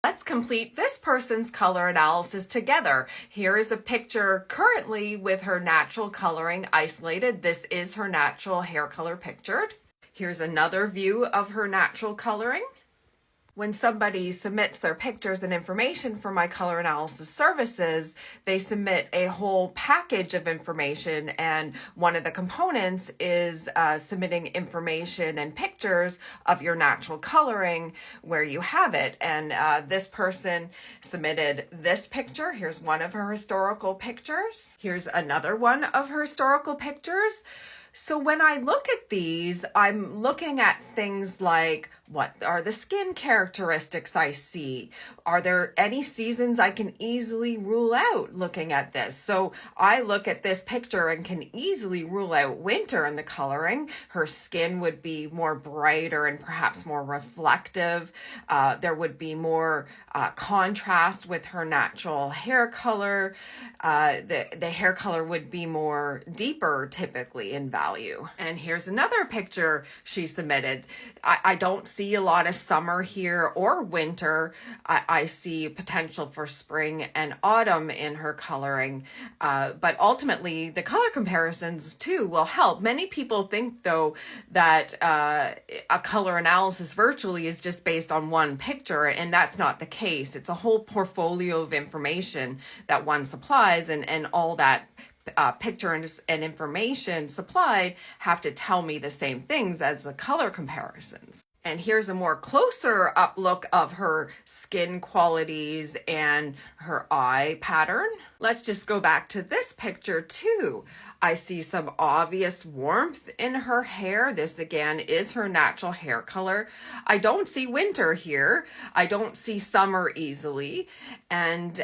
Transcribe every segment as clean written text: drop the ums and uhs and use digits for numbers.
Let's complete this person's color analysis together. Here is a picture currently with her natural coloring isolated. This is her natural hair color pictured. Here's another view of her natural coloring. When somebody submits their pictures and information for my color analysis services, they submit a whole package of information, and one of the components is submitting information and pictures of your natural coloring where you have it. And this person submitted this picture. Here's one of her historical pictures. Here's another one of her historical pictures. So when I look at these, I'm looking at things like, what are the skin characteristics I see? Are there any seasons I can easily rule out looking at this? So I look at this picture and can easily rule out winter in the coloring. Her skin would be more brighter and perhaps more reflective. There would be more contrast with her natural hair color. The hair color would be more deeper typically in value. And here's another picture she submitted. I don't see a lot of summer here or winter. I see potential for spring and autumn in her coloring. But ultimately, the color comparisons too will help. Many people think, though, that a color analysis virtually is just based on one picture, and that's not the case. It's a whole portfolio of information that one supplies, and all that pictures and information supplied have to tell me the same things as the color comparisons. And here's a more closer up look of her skin qualities and her eye pattern. Let's just go back to this picture too. I see some obvious warmth in her hair. This again is her natural hair color. I don't see winter here. I don't see summer easily. And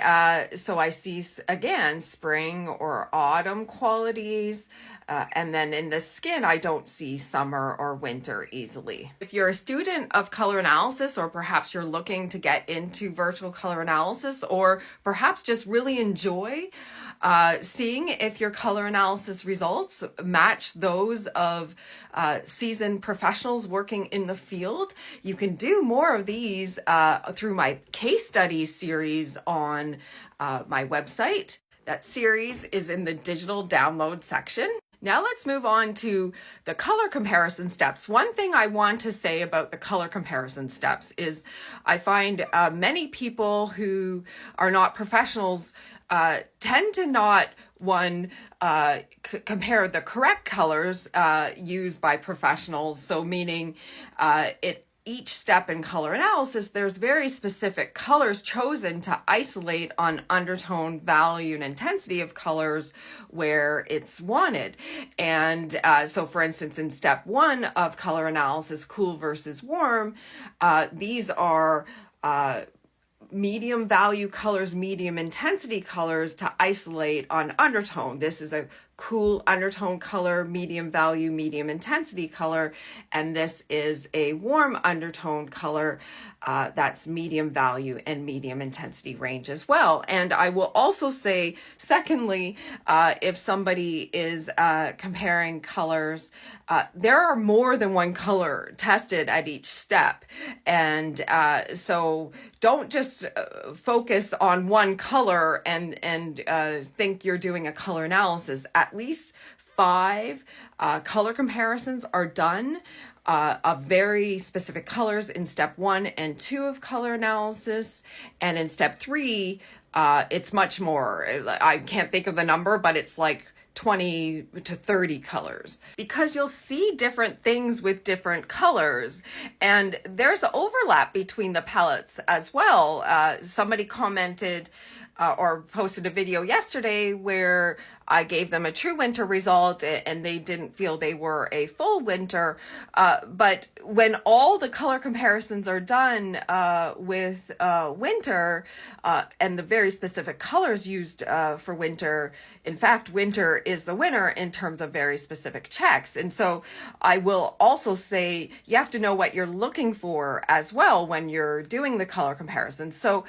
so I see again spring or autumn qualities. And then in the skin, I don't see summer or winter easily. If you're a student of color analysis, or perhaps you're looking to get into virtual color analysis, or perhaps just really enjoy seeing if your color analysis results match those of seasoned professionals working in the field, you can do more of these through my case study series on my website. That series is in the digital download section. Now let's move on to the color comparison steps. One thing I want to say about the color comparison steps is I find many people who are not professionals tend to not, compare the correct colors used by professionals. So meaning each step in color analysis, there's very specific colors chosen to isolate on undertone, value, and intensity of colors where it's wanted. And so for instance, in step 1 of color analysis, cool versus warm, these are medium value colors, medium intensity colors to isolate on undertone. This is a cool undertone color, medium value, medium intensity color, and this is a warm undertone color that's medium value and medium intensity range as well. And I will also say, secondly, if somebody is comparing colors, there are more than one color tested at each step. And so don't just focus on one color and think you're doing a color analysis. At least 5 color comparisons are done of very specific colors in step 1 and 2 of color analysis. And in step 3, it's much more. I can't think of the number, but it's like 20 to 30 colors, because you'll see different things with different colors, and there's overlap between the palettes as well. Somebody commented or posted a video yesterday where I gave them a true winter result and they didn't feel they were a full winter. But when all the color comparisons are done with winter and the very specific colors used for winter, in fact, winter is the winner in terms of very specific checks. And so I will also say you have to know what you're looking for as well when you're doing the color comparison. So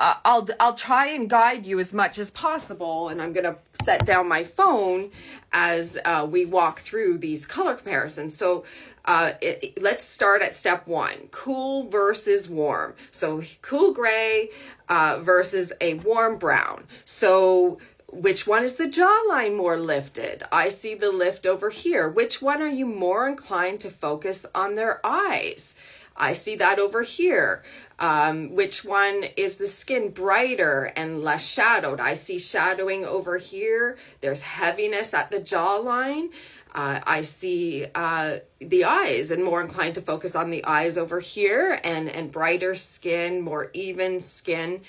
I'll try and guide you as much as possible, and I'm going to set down down my phone as we walk through these color comparisons. So let's start at step 1, cool versus warm. So cool gray versus a warm brown. So which one is the jawline more lifted? I see the lift over here. Which one are you more inclined to focus on their eyes? I see that over here. Which one is the skin brighter and less shadowed? I see shadowing over here. There's heaviness at the jawline. I see the eyes and more inclined to focus on the eyes over here, and brighter skin, more even skin.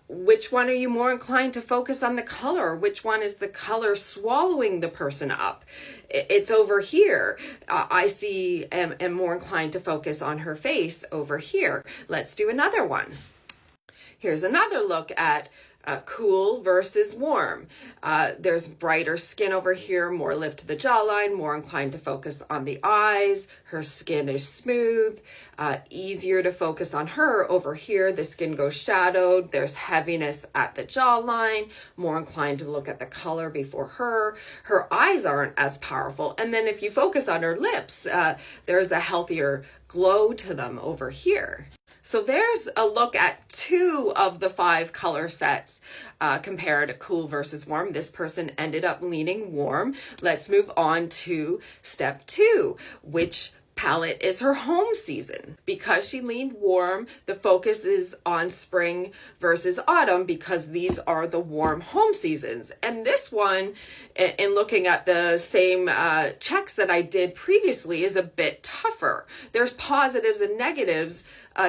Which one are you more inclined to focus on the color? Which one is the color swallowing the person up? It's over here. I see am more inclined to focus on her face over here. Let's do another one. Here's another look at cool versus warm. There's brighter skin over here, more lift to the jawline, more inclined to focus on the eyes. Her skin is smooth, easier to focus on her over here. The skin goes shadowed. There's heaviness at the jawline, more inclined to look at the color before her. Her eyes aren't as powerful. And then if you focus on her lips, there's a healthier glow to them over here. So there's a look at 2 of the 5 color sets compared cool versus warm. This person ended up leaning warm. Let's move on to step 2, which palette is her home season. Because she leaned warm, the focus is on spring versus autumn because these are the warm home seasons. And this one, in looking at the same checks that I did previously, is a bit tougher. There's positives and negatives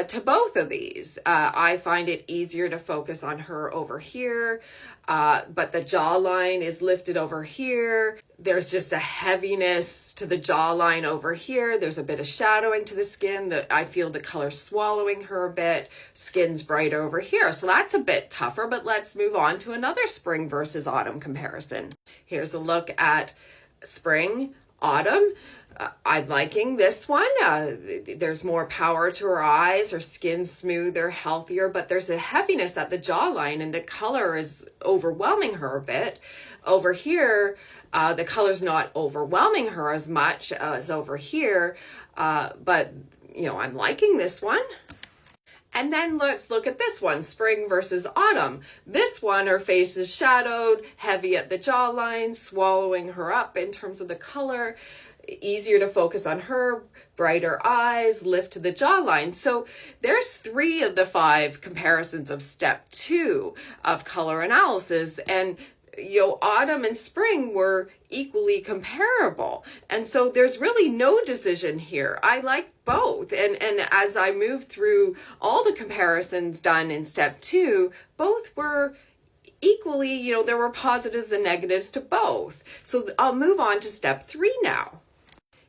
to both of these. I find it easier to focus on her over here, but the jawline is lifted over here. There's just a heaviness to the jawline over here. There's a bit of shadowing to the skin. I feel the color swallowing her a bit. Skin's brighter over here. So that's a bit tougher, but let's move on to another spring versus autumn comparison. Here's a look at spring, autumn. I'm liking this one. There's more power to her eyes. Her skin's smoother, healthier, but there's a heaviness at the jawline and the color is overwhelming her a bit. Over here, the color's not overwhelming her as much as over here, but I'm liking this one. And then let's look at this one, spring versus autumn. This one, her face is shadowed, heavy at the jawline, swallowing her up in terms of the color. Easier to focus on her, brighter eyes, lift to the jawline. So there's 3 of the 5 comparisons of step 2 of color analysis. And autumn and spring were equally comparable. And so there's really no decision here. I like both. And as I move through all the comparisons done in step 2, both were equally, there were positives and negatives to both. So I'll move on to step 3 now.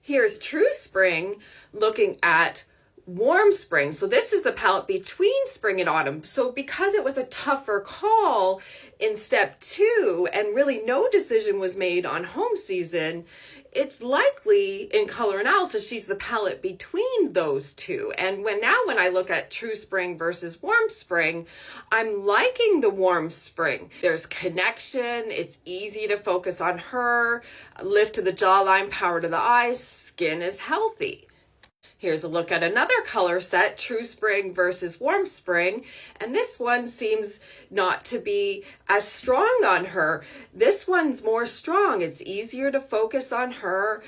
Here's True Spring looking at Warm Spring. So this is the palette between spring and autumn. So because it was a tougher call in step 2 and really no decision was made on home season, it's likely in color analysis she's the palette between those 2. And when I look at True Spring versus Warm Spring, I'm liking the Warm Spring. There's connection, it's easy to focus on her, lift to the jawline, power to the eyes, skin is healthy. Here's a look at another color set, True Spring versus Warm Spring, and this one seems not to be as strong on her. This one's more strong. It's easier to focus on her.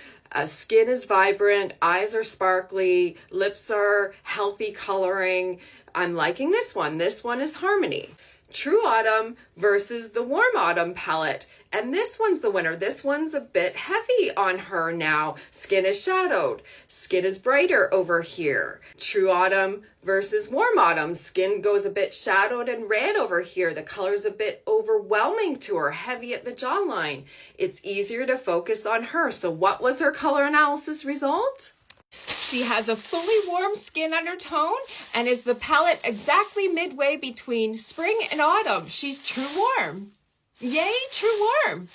Skin is vibrant, eyes are sparkly, lips are healthy coloring. I'm liking this one. This one is Harmony. True Autumn versus the Warm Autumn palette. And this one's the winner. This one's a bit heavy on her now. Skin is shadowed. Skin is brighter over here. True Autumn versus Warm Autumn. Skin goes a bit shadowed and red over here. The color's a bit overwhelming to her, heavy at the jawline. It's easier to focus on her. So what was her color analysis result? She has a fully warm skin undertone and is the palette exactly midway between spring and autumn. She's true warm. Yay, true warm.